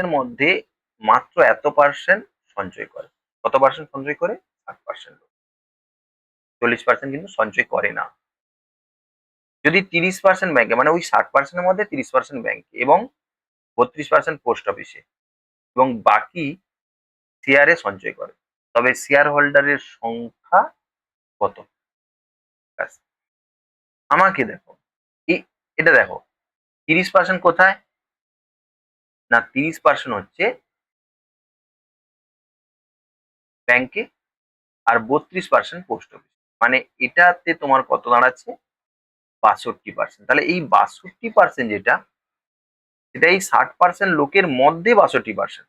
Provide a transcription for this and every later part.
এর মধ্যে মাত্র এত পার্সেন্ট সঞ্চয় করে। কত পার্সেন্ট সঞ্চয় করে? 60%। 40% কিন্তু সঞ্চয় করে না। যদি 30% ব্যাংকে, মানে ওই 60% এর মধ্যে 30% ব্যাংকে এবং 32% পোস্ট অফিসে এবং বাকি শেয়ারে সঞ্চয় করে, তবে শেয়ার হোল্ডারের সংখ্যা কত? ব্যাস। আমাকে দেখো, এটা দেখো, 30% কোথায়? না, 30% হচ্ছে ব্যাংকে আর 32% পোস্ট অফিস। মানে এটাতে তোমার কত দাঁড়াচ্ছে? 62%। তাহলে এই 62% যেটা, এটা এই 60% লোকের মধ্যে 62%।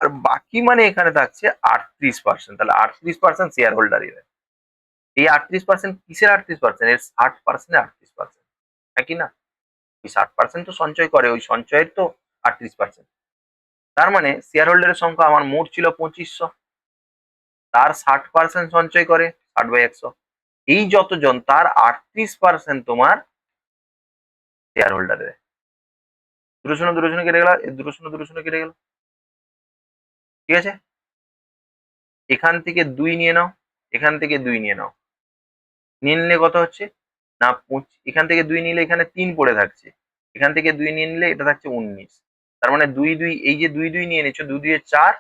আর বাকি মানে এখানে থাকছে 38%। তাহলে 38% শেয়ার হোল্ডারের। এই 38% কিসের 38%? এর 60% 38%। একই না? ওই 60% তো সঞ্চয় করে, ওই সঞ্চয়ের তো 38%। তার মানে শেয়ার হোল্ডারের সংখ্যা আমার মোট ছিল 2500, তার 60% সঞ্চয় করে, 60/100। এই যতজন, তার 38% তোমার শেয়ার হোল্ডারের। দুটো শূন্য দুটো শূন্য কেটে গেল, দুটো শূন্য দুটো শূন্য কেটে গেল। ঠিক আছে, এখান থেকে 2 নিয়ে নাও, এখান থেকে 2 নিয়ে নাও, নিয়ে নিলে কত হচ্ছে? না, এখান থেকে 2 নিলে এখানে 3 পড়ে থাকছে, এখান থেকে 2 নিয়ে নিলে এটা থাকছে 19। তার মানে 2 2, এই যে 2 2 নিয়ে নিচ্ছ, 2 2 4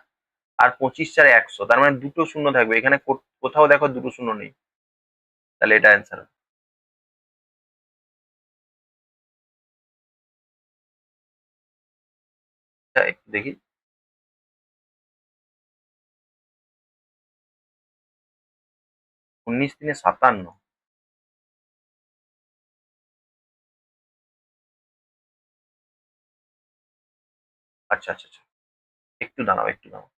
আর 25 4 100। তার মানে দুটো শূন্য থাকবে এখানে, কোথাও দেখো দুটো শূন্য নেই। তাহলে এটা অ্যান্সার। একটু দেখি। 19 3 57। আচ্ছা আচ্ছা আচ্ছা, একটু দাঁড়াও একটু দাঁড়াও।